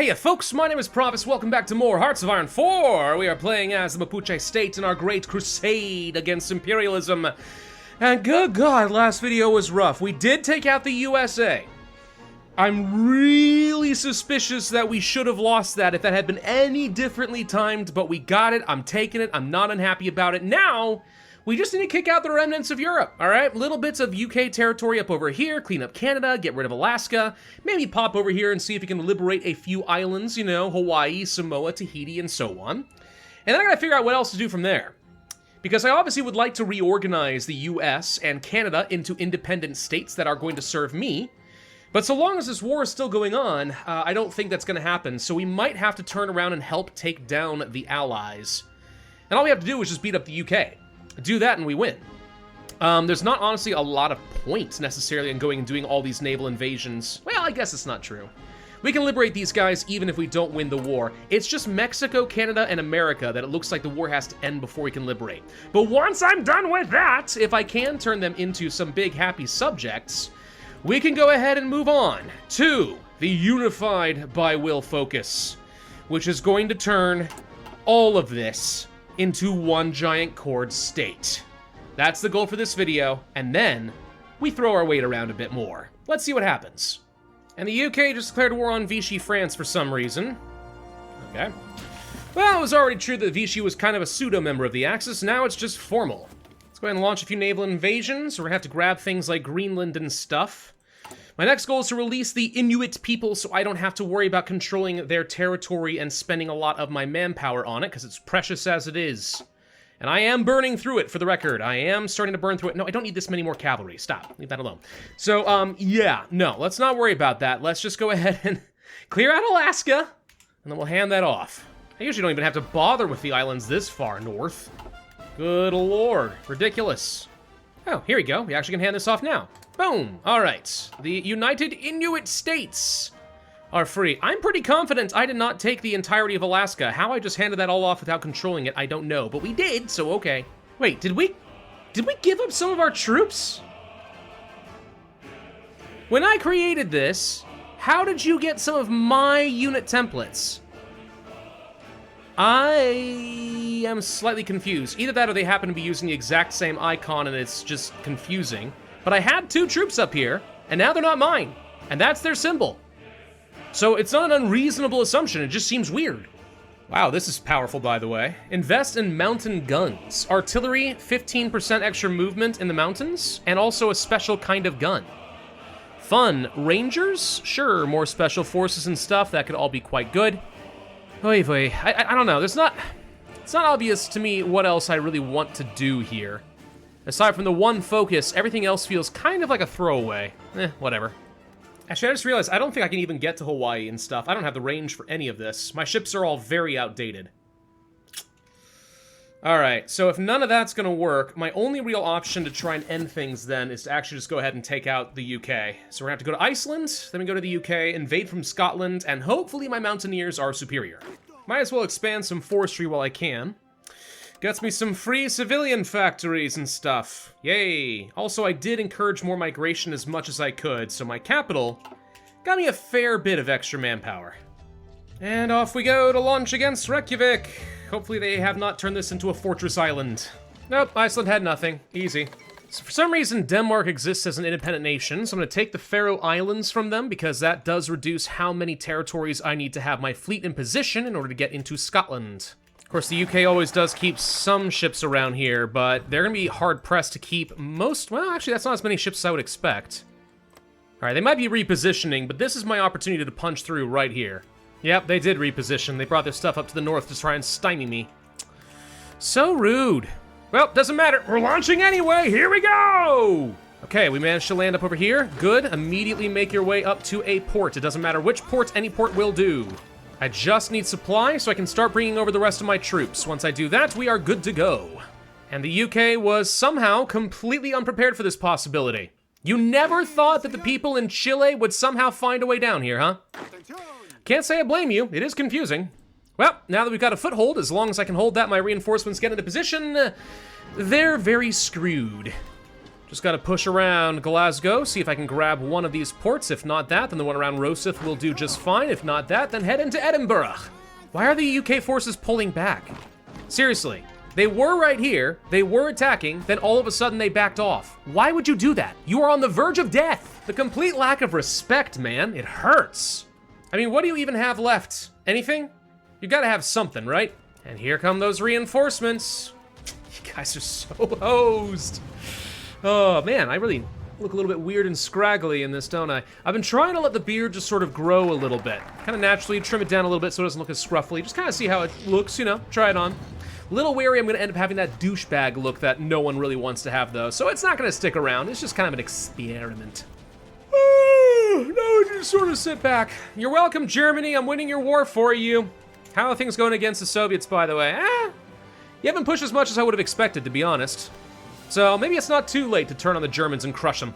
Hey folks, my name is Pravus, welcome back to more Hearts of Iron 4! We are playing as the Mapuche state in our great crusade against imperialism. And good God, last video was rough. We did take out the USA. I'm really suspicious that we should have lost that if that had been any differently timed, but we got it, I'm taking it, I'm not unhappy about it. Now, we just need to kick out the remnants of Europe, alright? Little bits of UK territory up over here, clean up Canada, get rid of Alaska, maybe pop over here and see if we can liberate a few islands, you know, Hawaii, Samoa, Tahiti, and so on. And then I gotta figure out what else to do from there. Because I obviously would like to reorganize the US and Canada into independent states that are going to serve me. But so long as this war is still going on, I don't think that's gonna happen, so we might have to turn around and help take down the Allies. And all we have to do is just beat up the UK. Do that and we win. There's not honestly a lot of point necessarily in going and doing all these naval invasions. Well, I guess it's not true. We can liberate these guys even if we don't win the war. It's just Mexico, Canada, and America that it looks like the war has to end before we can liberate. But once I'm done with that, if I can turn them into some big happy subjects, we can go ahead and move on to the unified by will focus, which is going to turn all of this into one giant chord state. That's the goal for this video, and then we throw our weight around a bit more. Let's see what happens. And the UK just declared war on Vichy France for some reason. Okay. Well, it was already true that Vichy was kind of a pseudo-member of the Axis, now it's just formal. Let's go ahead and launch a few naval invasions, we're gonna have to grab things like Greenland and stuff. My next goal is to release the Inuit people so I don't have to worry about controlling their territory and spending a lot of my manpower on it, because it's precious as it is. And I am burning through it, for the record. I am starting to burn through it. No, I don't need this many more cavalry. Stop. Leave that alone. So, yeah, no, let's not worry about that. Let's just go ahead and clear out Alaska, and then we'll hand that off. I usually don't even have to bother with the islands this far north. Good lord. Ridiculous. Oh, here we go. We actually can hand this off now. Boom! Alright, the United Inuit States are free. I'm pretty confident I did not take the entirety of Alaska. How I just handed that all off without controlling it, I don't know, but we did, so okay. Wait, did we give up some of our troops? When I created this, how did you get some of my unit templates? I am slightly confused. Either that or they happen to be using the exact same icon and it's just confusing. But I had 2 troops up here, and now they're not mine. And that's their symbol. So it's not an unreasonable assumption, it just seems weird. Wow, this is powerful, by the way. Invest in mountain guns. Artillery, 15% extra movement in the mountains, and also a special kind of gun. Fun. Rangers? Sure, more special forces and stuff, that could all be quite good. Oy vey. I don't know, it's not obvious to me what else I really want to do here. Aside from the one focus, everything else feels kind of like a throwaway. Whatever. Actually, I just realized I don't think I can even get to Hawaii and stuff. I don't have the range for any of this. My ships are all very outdated. Alright, so if none of that's gonna work, my only real option to try and end things then is to actually just go ahead and take out the UK. So we're gonna have to go to Iceland, then we go to the UK, invade from Scotland, and hopefully my mountaineers are superior. Might as well expand some forestry while I can. Gets me some free civilian factories and stuff. Yay! Also, I did encourage more migration as much as I could, so my capital got me a fair bit of extra manpower. And off we go to launch against Reykjavik. Hopefully they have not turned this into a fortress island. Nope, Iceland had nothing. Easy. So for some reason, Denmark exists as an independent nation, so I'm going to take the Faroe Islands from them, because that does reduce how many territories I need to have my fleet in position in order to get into Scotland. Of course, the UK always does keep some ships around here, but they're going to be hard-pressed to keep most... Well, actually, that's not as many ships as I would expect. Alright, they might be repositioning, but this is my opportunity to punch through right here. Yep, they did reposition. They brought their stuff up to the north to try and stymie me. So rude. Well, doesn't matter. We're launching anyway. Here we go! Okay, we managed to land up over here. Good. Immediately make your way up to a port. It doesn't matter which port, any port will do. I just need supply so I can start bringing over the rest of my troops. Once I do that, we are good to go. And the UK was somehow completely unprepared for this possibility. You never thought that the people in Chile would somehow find a way down here, huh? Can't say I blame you. It is confusing. Well, now that we've got a foothold, as long as I can hold that, my reinforcements get into position, they're very screwed. Just gotta push around Glasgow, see if I can grab one of these ports. If not that, then the one around Rosyth will do just fine. If not that, then head into Edinburgh. Why are the UK forces pulling back? Seriously, they were right here, they were attacking, then all of a sudden they backed off. Why would you do that? You are on the verge of death. The complete lack of respect, man, it hurts. I mean, what do you even have left? Anything? You gotta have something, right? And here come those reinforcements. You guys are so hosed. Oh man, I really look a little bit weird and scraggly in this, don't I? I've been trying to let the beard just sort of grow a little bit. Kind of naturally trim it down a little bit so it doesn't look as scruffy. Just kind of see how it looks, you know, try it on. Little wary I'm gonna end up having that douchebag look that no one really wants to have though, so it's not gonna stick around. It's just kind of an experiment. Now we just sort of sit back. You're welcome, Germany. I'm winning your war for you. How are things going against the Soviets, by the way? You haven't pushed as much as I would have expected, to be honest. So maybe it's not too late to turn on the Germans and crush them.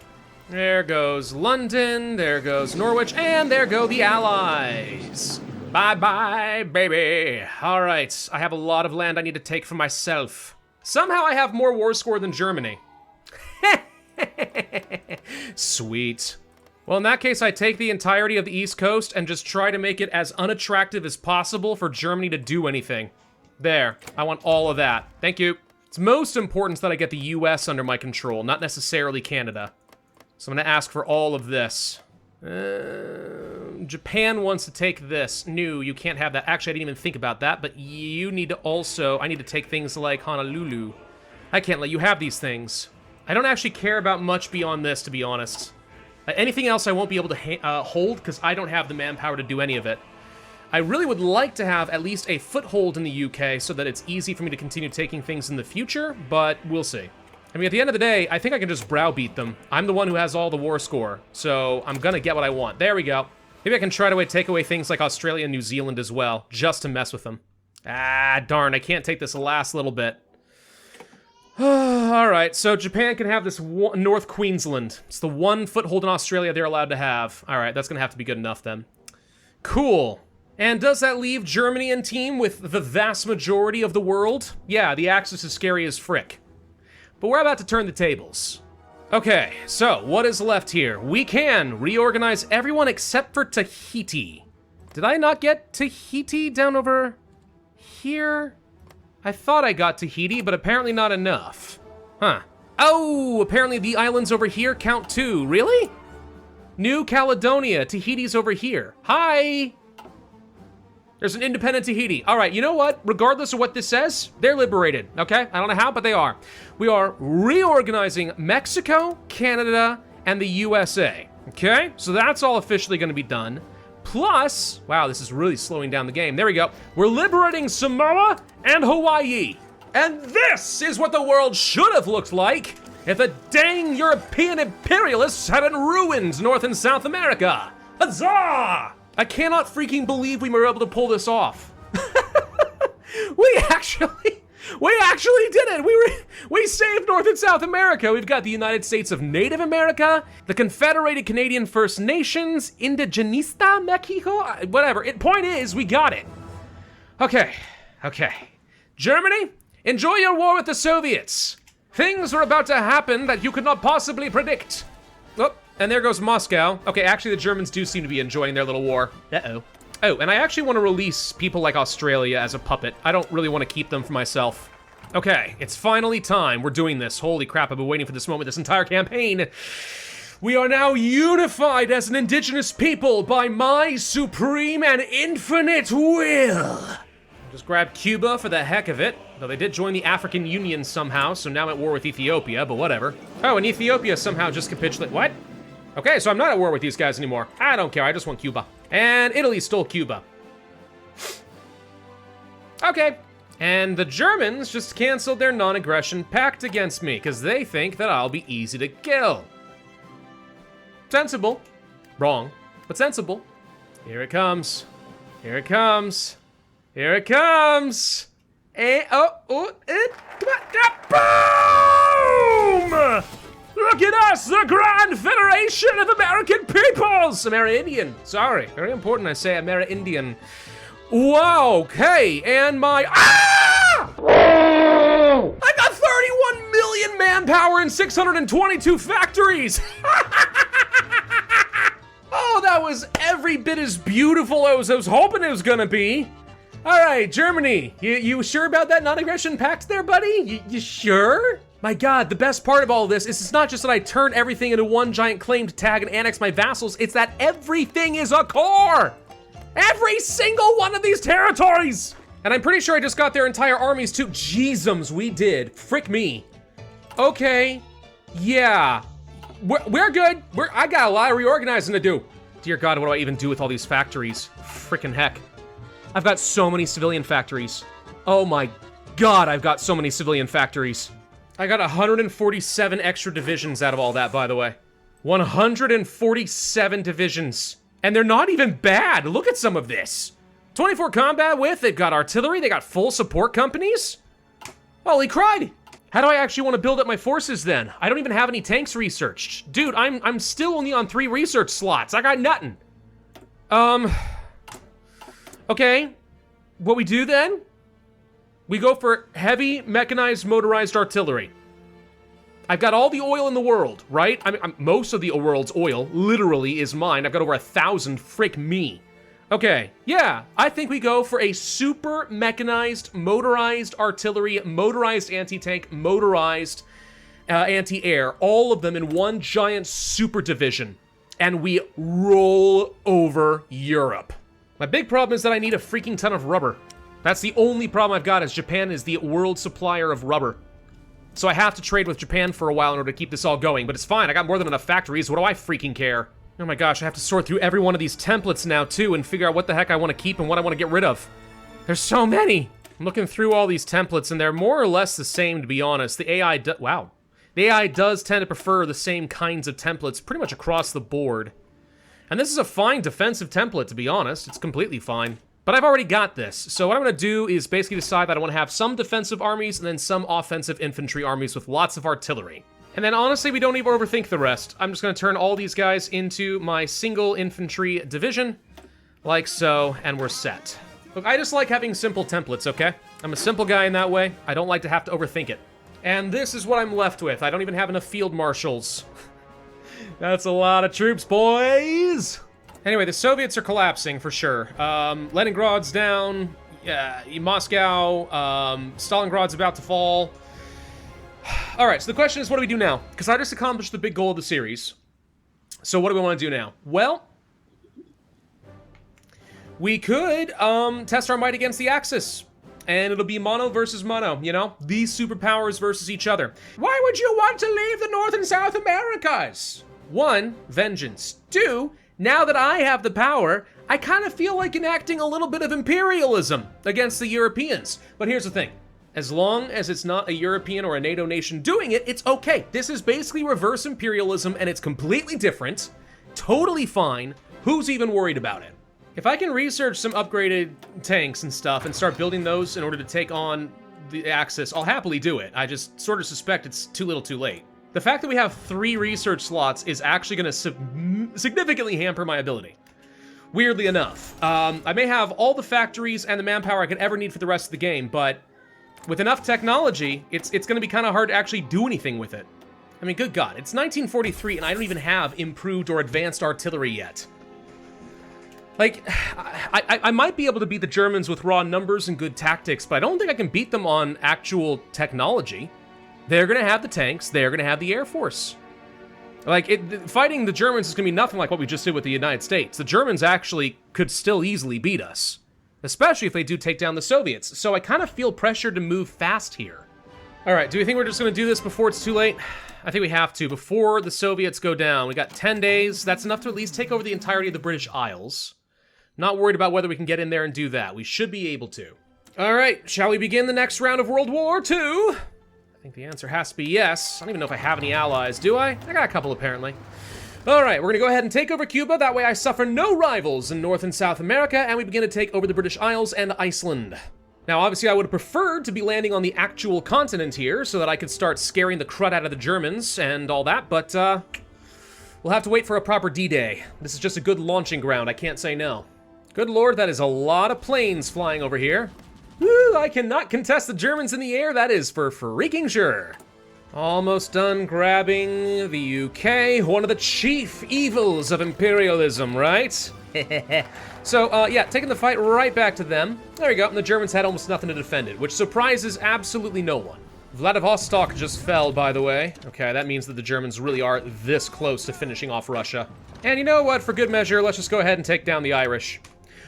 There goes London, there goes Norwich, and there go the Allies. Bye-bye, baby. All right, I have a lot of land I need to take for myself. Somehow I have more war score than Germany. Sweet. Well, in that case, I take the entirety of the East Coast and just try to make it as unattractive as possible for Germany to do anything. There, I want all of that. Thank you. It's most important that I get the US under my control, not necessarily Canada. So I'm gonna ask for all of this. Japan wants to take this. No, you can't have that. Actually, I didn't even think about that, but you need to also, I need to take things like Honolulu. I can't let you have these things. I don't actually care about much beyond this, to be honest. Anything else I won't be able to hold, because I don't have the manpower to do any of it. I really would like to have at least a foothold in the UK so that it's easy for me to continue taking things in the future, but we'll see. I mean, at the end of the day, I think I can just browbeat them. I'm the one who has all the war score, so I'm gonna get what I want. There we go. Maybe I can try to take away things like Australia and New Zealand as well, just to mess with them. Ah, darn, I can't take this last little bit. All right, so Japan can have this North Queensland. It's the one foothold in Australia they're allowed to have. All right, that's gonna have to be good enough then. Cool. And does that leave Germany and team with the vast majority of the world? Yeah, the Axis is scary as frick. But we're about to turn the tables. Okay, so what is left here? We can reorganize everyone except for Tahiti. Did I not get Tahiti down over here? I thought I got Tahiti, but apparently not enough. Huh. Oh, apparently the islands over here count too. Really? New Caledonia, Tahiti's over here. Hi! There's an independent Tahiti. All right, you know what? Regardless of what this says, they're liberated, okay? I don't know how, but they are. We are reorganizing Mexico, Canada, and the USA, okay? So that's all officially gonna be done. Plus, wow, this is really slowing down the game. There we go. We're liberating Samoa and Hawaii. And this is what the world should have looked like if the dang European imperialists hadn't ruined North and South America. Huzzah! I cannot freaking believe we were able to pull this off. We actually did it. We saved North and South America. We've got the United States of Native America, the Confederated Canadian First Nations, Indigenista Mexico, whatever. Point is, we got it. Okay. Germany, enjoy your war with the Soviets. Things are about to happen that you could not possibly predict. Oh, and there goes Moscow. Okay, actually the Germans do seem to be enjoying their little war. Uh-oh. Oh, and I actually want to release people like Australia as a puppet. I don't really want to keep them for myself. Okay, it's finally time. We're doing this. Holy crap, I've been waiting for this moment this entire campaign. We are now unified as an indigenous people by my supreme and infinite will. Just grab Cuba for the heck of it. Though they did join the African Union somehow, so now I'm at war with Ethiopia, but whatever. Oh, and Ethiopia somehow just capitulated. What? Okay, so I'm not at war with these guys anymore. I don't care, I just want Cuba. And Italy stole Cuba. Okay. And the Germans just canceled their non-aggression pact against me, because they think that I'll be easy to kill. Sensible. Wrong, but sensible. Here it comes. Here it comes. Here it comes. Come on. Boom! Look at us, the Grand Federation of American Peoples! Amerindian. Sorry, very important I say Amerindian. Wow, okay, and my... Ah! I got 31 million manpower and 622 factories! Oh, that was every bit as beautiful as I was hoping it was gonna be. All right, Germany, you sure about that non-aggression pact there, buddy? You sure? My God, the best part of all this is it's not just that I turn everything into one giant claim to tag and annex my vassals, it's that everything is a core! Every single one of these territories! And I'm pretty sure I just got their entire armies too. Jeezums, we did. Frick me. Okay, yeah. We're good. I got a lot of reorganizing to do. Dear God, what do I even do with all these factories? Frickin' heck. I've got so many civilian factories. Oh my God, I've got so many civilian factories. I got 147 extra divisions out of all that, by the way. 147 divisions. And they're not even bad. Look at some of this. 24 combat with, they've got artillery, they got full support companies. Holy crud. How do I actually want to build up my forces then? I don't even have any tanks researched. Dude, I'm still only on 3 research slots. I got nothing. Okay. What we do then? We go for heavy mechanized motorized artillery. I've got all the oil in the world, right? I mean, most of the world's oil literally is mine. I've got over 1,000, frick me. Okay, yeah, I think we go for a super mechanized, motorized artillery, motorized anti-tank, motorized anti-air, all of them in one giant super division, and we roll over Europe. My big problem is that I need a freaking ton of rubber. That's the only problem I've got, is Japan is the world supplier of rubber. So I have to trade with Japan for a while in order to keep this all going, but it's fine, I got more than enough factories, what do I freaking care? Oh my gosh, I have to sort through every one of these templates now too and figure out what the heck I want to keep and what I want to get rid of. There's so many! I'm looking through all these templates and they're more or less the same, to be honest. The AI does tend to prefer the same kinds of templates pretty much across the board. And this is a fine defensive template, to be honest. It's completely fine. But I've already got this, so what I'm going to do is basically decide that I want to have some defensive armies and then some offensive infantry armies with lots of artillery. And then honestly, we don't even overthink the rest. I'm just going to turn all these guys into my single infantry division, like so, and we're set. Look, I just like having simple templates, okay? I'm a simple guy in that way. I don't like to have to overthink it. And this is what I'm left with. I don't even have enough field marshals. That's a lot of troops, boys! Anyway, the Soviets are collapsing for sure. Leningrad's down, Moscow, Stalingrad's about to fall. All right, so the question is, what do we do now? Because I just accomplished the big goal of the series. So what do we want to do now? Well, we could test our might against the Axis. And it'll be mono versus mono, you know? These superpowers versus each other. Why would you want to leave the North and South Americas? 1, vengeance. 2, now that I have the power, I kind of feel like enacting a little bit of imperialism against the Europeans. But here's the thing. As long as it's not a European or a NATO nation doing it, it's okay. This is basically reverse imperialism and it's completely different. Totally fine. Who's even worried about it? If I can research some upgraded tanks and stuff and start building those in order to take on the Axis, I'll happily do it. I just sort of suspect it's too little too late. The fact that we have 3 research slots is actually going to significantly hamper my ability. Weirdly enough. I may have all the factories and the manpower I could ever need for the rest of the game, but with enough technology, it's going to be kind of hard to actually do anything with it. I mean, good God, it's 1943 and I don't even have improved or advanced artillery yet. Like, I might be able to beat the Germans with raw numbers and good tactics, but I don't think I can beat them on actual technology. They're going to have the tanks, they're going to have the Air Force. Like, fighting the Germans is going to be nothing like what we just did with the United States. The Germans actually could still easily beat us. Especially if they do take down the Soviets. So I kind of feel pressure to move fast here. All right, do we think we're just going to do this before it's too late? I think we have to, before the Soviets go down. We got 10 days. That's enough to at least take over the entirety of the British Isles. Not worried about whether we can get in there and do that. We should be able to. All right, shall we begin the next round of World War II? I think the answer has to be yes. I don't even know if I have any allies, do I? I got a couple, apparently. All right, we're gonna go ahead and take over Cuba. That way I suffer no rivals in North and South America, and we begin to take over the British Isles and Iceland. Now, obviously, I would have preferred to be landing on the actual continent here so that I could start scaring the crud out of the Germans and all that, but we'll have to wait for a proper D-Day. This is just a good launching ground, I can't say no. Good lord, that is a lot of planes flying over here. Woo, I cannot contest the Germans in the air, that is for freaking sure. Almost done grabbing the UK, one of the chief evils of imperialism, right? So, yeah, taking the fight right back to them. There we go, and the Germans had almost nothing to defend it, which surprises absolutely no one. Vladivostok just fell, by the way. Okay, that means that the Germans really are this close to finishing off Russia. And you know what, for good measure, let's just go ahead and take down the Irish.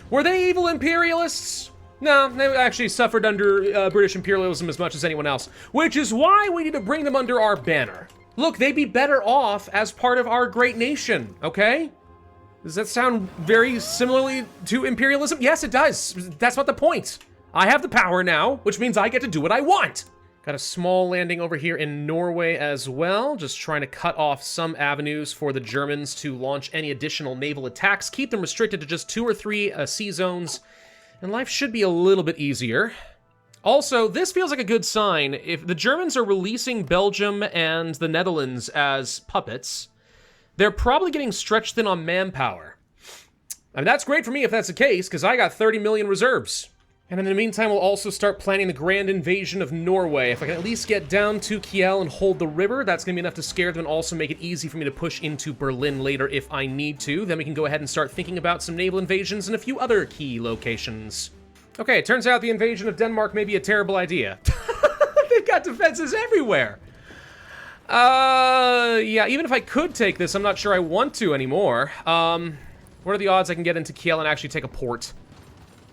Were they evil imperialists? No, they actually suffered under British imperialism as much as anyone else, which is why we need to bring them under our banner. Look, they'd be better off as part of our great nation, okay? Does that sound very similarly to imperialism? Yes, it does. That's not the point. I have the power now, which means I get to do what I want. Got a small landing over here in Norway as well, just trying to cut off some avenues for the Germans to launch any additional naval attacks, keep them restricted to just 2 or 3 sea zones, and life should be a little bit easier. Also, this feels like a good sign. If the Germans are releasing Belgium and the Netherlands as puppets, they're probably getting stretched thin on manpower. I mean, that's great for me if that's the case, because I got 30 million reserves. And in the meantime, we'll also start planning the grand invasion of Norway. If I can at least get down to Kiel and hold the river, that's going to be enough to scare them and also make it easy for me to push into Berlin later if I need to. Then we can go ahead and start thinking about some naval invasions in a few other key locations. Okay, it turns out the invasion of Denmark may be a terrible idea. They've got defenses everywhere. Yeah, even if I could take this, I'm not sure I want to anymore. What are the odds I can get into Kiel and actually take a port?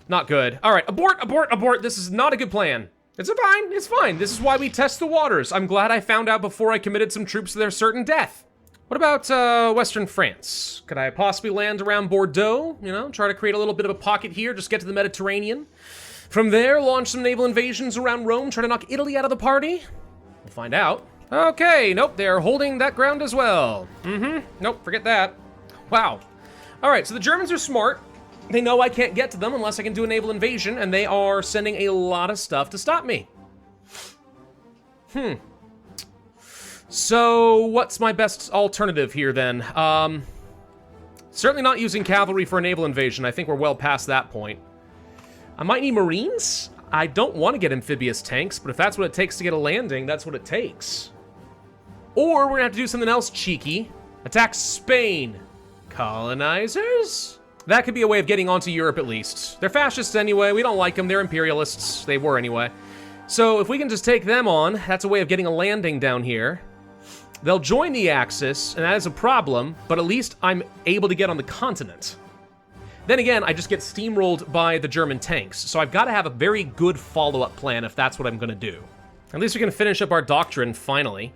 Not good. All right, abort, abort, abort. This is not a good plan. It's fine, it's fine. This is why we test the waters. I'm glad I found out before I committed some troops to their certain death. What about Western France? Could I possibly land around Bordeaux? You know, try to create a little bit of a pocket here, just get to the Mediterranean. From there, launch some naval invasions around Rome, try to knock Italy out of the party? We'll find out. Okay, nope, they're holding that ground as well. Nope, forget that. Wow. All right, so the Germans are smart. They know I can't get to them unless I can do a naval invasion, and they are sending a lot of stuff to stop me. So, what's my best alternative here, then? Certainly not using cavalry for a naval invasion. I think we're well past that point. I might need Marines? I don't want to get amphibious tanks, but if that's what it takes to get a landing, that's what it takes. Or we're gonna have to do something else cheeky. Attack Spain. Colonizers? That could be a way of getting onto Europe at least. They're fascists anyway, we don't like them, they're imperialists. They were anyway. So if we can just take them on, that's a way of getting a landing down here. They'll join the Axis, and that is a problem, but at least I'm able to get on the continent. Then again, I just get steamrolled by the German tanks, so I've got to have a very good follow-up plan if that's what I'm gonna do. At least we can finish up our doctrine, finally.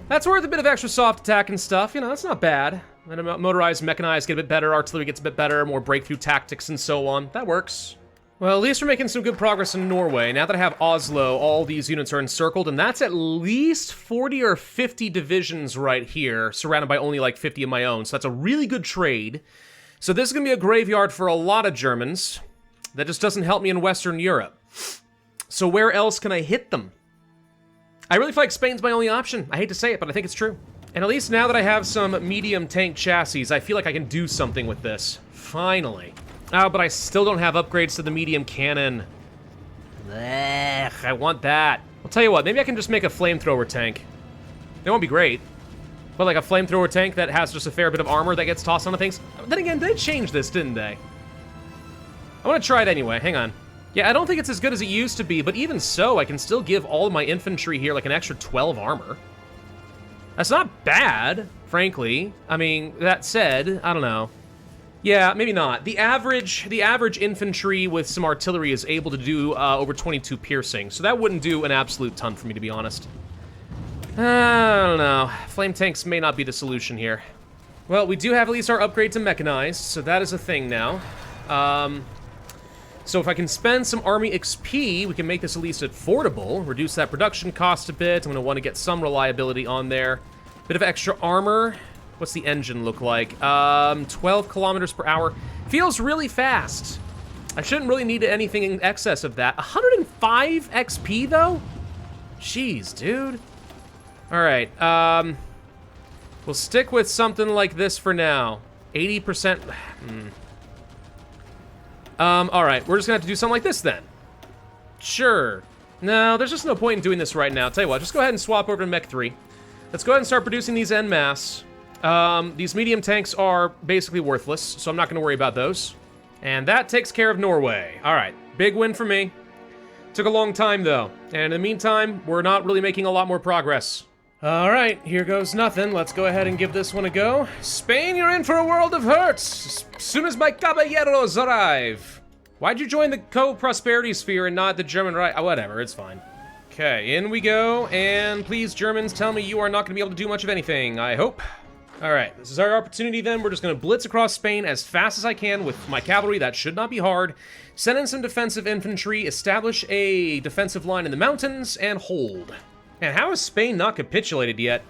That's worth a bit of extra soft attack and stuff, you know, that's not bad. And motorized, mechanized get a bit better, artillery gets a bit better, more breakthrough tactics and so on. That works. Well, at least we're making some good progress in Norway. Now that I have Oslo, all these units are encircled, and that's at least 40 or 50 divisions right here, surrounded by only like 50 of my own, so that's a really good trade. So this is gonna be a graveyard for a lot of Germans. That just doesn't help me in Western Europe. So where else can I hit them? I really feel like Spain's my only option. I hate to say it, but I think it's true. And at least now that I have some medium tank chassis, I feel like I can do something with this. Finally. Oh, but I still don't have upgrades to the medium cannon. Ugh, I want that. I'll tell you what, maybe I can just make a flamethrower tank. It won't be great. But like a flamethrower tank that has just a fair bit of armor that gets tossed onto things. Then again, they changed this, didn't they? I want to try it anyway, hang on. Yeah, I don't think it's as good as it used to be, but even so, I can still give all of my infantry here like an extra 12 armor. That's not bad, frankly. I mean, that said, I don't know. Yeah, maybe not. The average infantry with some artillery is able to do over 22 piercing, so that wouldn't do an absolute ton for me, to be honest. I don't know. Flame tanks may not be the solution here. Well, we do have at least our upgrade to mechanized, so that is a thing now. So if I can spend some army XP, we can make this at least affordable, reduce that production cost a bit. I'm gonna want to get some reliability on there. Bit of extra armor. What's the engine look like? 12 kilometers per hour. Feels really fast. I shouldn't really need anything in excess of that. 105 XP though? Jeez, dude. All right, we'll stick with something like this for now. 80%. All right, we're just gonna have to do something like this then. Sure. No, there's just no point in doing this right now. Tell you what, just go ahead and swap over to Mech 3. Let's go ahead and start producing these en masse. These medium tanks are basically worthless, so I'm not going to worry about those. And that takes care of Norway. All right, big win for me. Took a long time, though. And in the meantime, we're not really making a lot more progress. All right, here goes nothing. Let's go ahead and give this one a go. Spain, you're in for a world of hurts as soon as my caballeros arrive. Why'd you join the co-prosperity sphere and not the German right? Oh, whatever, it's fine. Okay, in we go. And please, Germans, tell me you are not going to be able to do much of anything, I hope. All right, this is our opportunity then. We're just going to blitz across Spain as fast as I can with my cavalry. That should not be hard. Send in some defensive infantry, establish a defensive line in the mountains, and hold. And how is Spain not capitulated yet?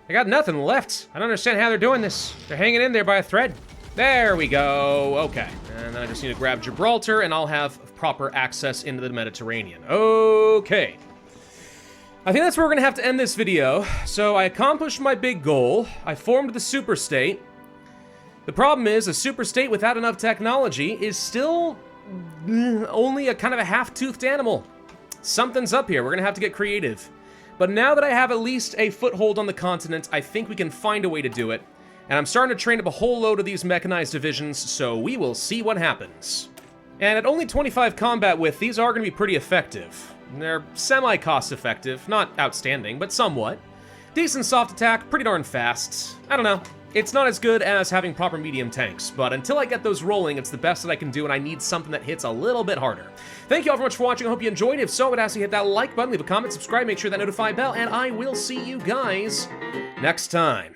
I got nothing left. I don't understand how they're doing this. They're hanging in there by a thread. There we go. Okay. And then I just need to grab Gibraltar, and I'll have proper access into the Mediterranean. Okay. I think that's where we're going to have to end this video. So I accomplished my big goal. I formed the superstate. The problem is, a superstate without enough technology is still only a kind of a half-toothed animal. Something's up here. We're going to have to get creative. But now that I have at least a foothold on the continent, I think we can find a way to do it. And I'm starting to train up a whole load of these mechanized divisions, so we will see what happens. And at only 25 combat width, these are going to be pretty effective. They're semi-cost effective, not outstanding, but somewhat. Decent soft attack, pretty darn fast. I don't know. It's not as good as having proper medium tanks, but until I get those rolling, it's the best that I can do, and I need something that hits a little bit harder. Thank you all very much for watching. I hope you enjoyed. If so, I would ask you to hit that like button, leave a comment, subscribe, make sure that notify bell, and I will see you guys next time.